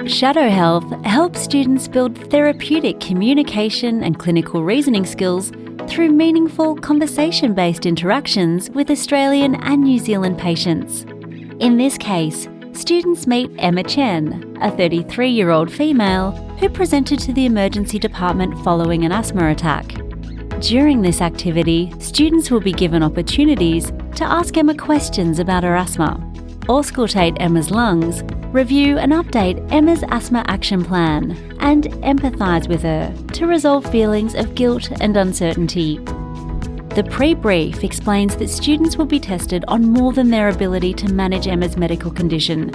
Shadow Health helps students build therapeutic communication and clinical reasoning skills through meaningful conversation-based interactions with Australian and New Zealand patients. In this case, students meet Emma Chen, a 33-year-old female who presented to the emergency department following an asthma attack. During this activity, students will be given opportunities to ask Emma questions about her asthma, auscultate Emma's lungs, review and update Emma's asthma action plan, and empathise with her to resolve feelings of guilt and uncertainty. The pre-brief explains that students will be tested on more than their ability to manage Emma's medical condition.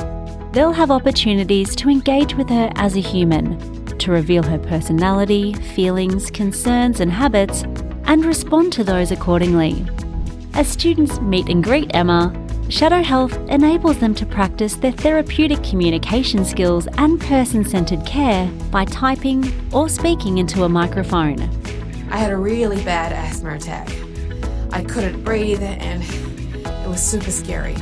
They'll have opportunities to engage with her as a human, to reveal her personality, feelings, concerns and habits, and respond to those accordingly. As students meet and greet Emma, Shadow Health enables them to practice their therapeutic communication skills and person-centred care by typing or speaking into a microphone. I had a really bad asthma attack. I couldn't breathe and it was super scary.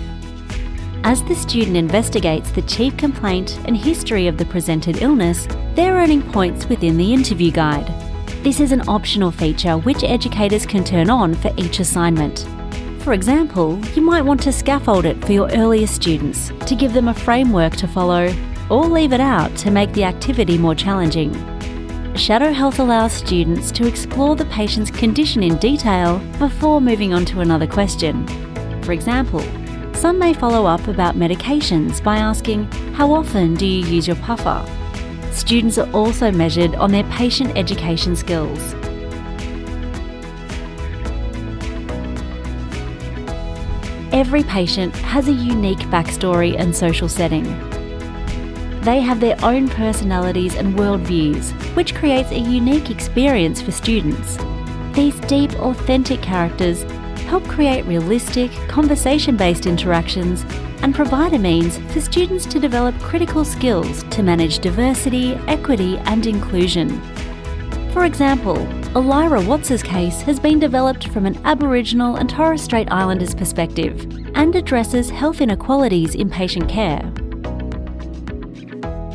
As the student investigates the chief complaint and history of the presented illness, they're earning points within the interview guide. This is an optional feature which educators can turn on for each assignment. For example, you might want to scaffold it for your earlier students to give them a framework to follow, or leave it out to make the activity more challenging. Shadow Health allows students to explore the patient's condition in detail before moving on to another question. For example, some may follow up about medications by asking, "How often do you use your puffer?" Students are also measured on their patient education skills. Every patient has a unique backstory and social setting. They have their own personalities and worldviews, which creates a unique experience for students. These deep, authentic characters help create realistic, conversation-based interactions and provide a means for students to develop critical skills to manage diversity, equity and inclusion. For example, Allyra Watts's case has been developed from an Aboriginal and Torres Strait Islanders perspective and addresses health inequalities in patient care.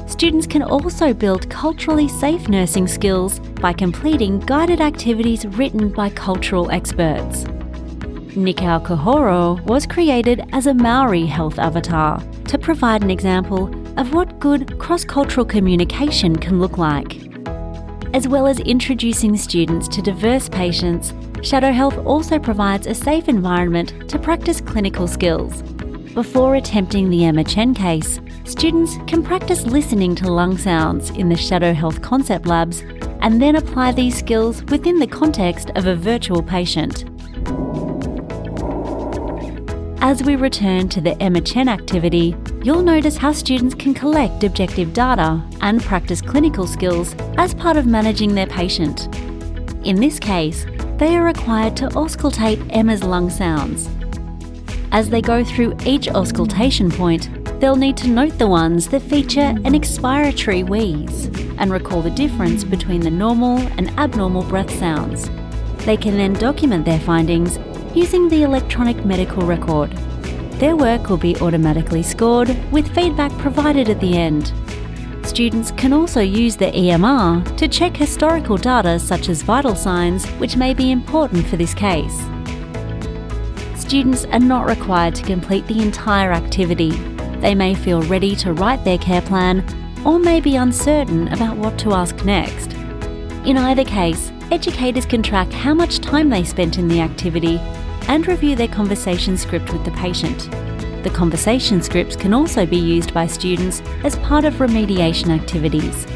Students can also build culturally safe nursing skills by completing guided activities written by cultural experts. Nikau Kahoro was created as a Maori health avatar to provide an example of what good cross-cultural communication can look like. As well as introducing students to diverse patients, Shadow Health also provides a safe environment to practice clinical skills. Before attempting the Emma Chen case, students can practice listening to lung sounds in the Shadow Health concept labs and then apply these skills within the context of a virtual patient. As we return to the Emma Chen activity, you'll notice how students can collect objective data and practice clinical skills as part of managing their patient. In this case, they are required to auscultate Emma's lung sounds. As they go through each auscultation point, they'll need to note the ones that feature an expiratory wheeze and recall the difference between the normal and abnormal breath sounds. They can then document their findings using the electronic medical record. Their work will be automatically scored with feedback provided at the end. Students can also use the EMR to check historical data such as vital signs, which may be important for this case. Students are not required to complete the entire activity. They may feel ready to write their care plan or may be uncertain about what to ask next. In either case, educators can track how much time they spent in the activity and review their conversation script with the patient. The conversation scripts can also be used by students as part of remediation activities.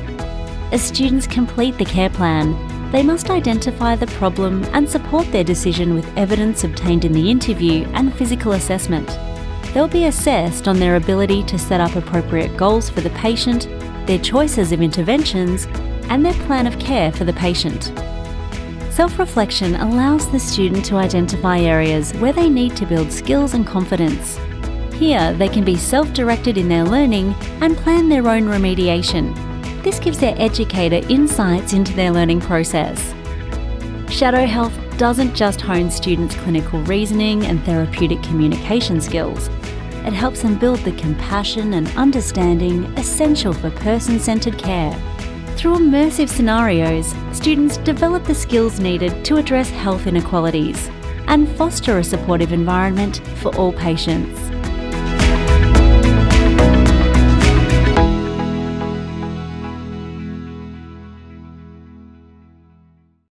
As students complete the care plan, they must identify the problem and support their decision with evidence obtained in the interview and physical assessment. They'll be assessed on their ability to set up appropriate goals for the patient, their choices of interventions, and their plan of care for the patient. Self-reflection allows the student to identify areas where they need to build skills and confidence. Here, they can be self-directed in their learning and plan their own remediation. This gives their educator insights into their learning process. Shadow Health doesn't just hone students' clinical reasoning and therapeutic communication skills. It helps them build the compassion and understanding essential for person-centred care. Through immersive scenarios, students develop the skills needed to address health inequalities and foster a supportive environment for all patients.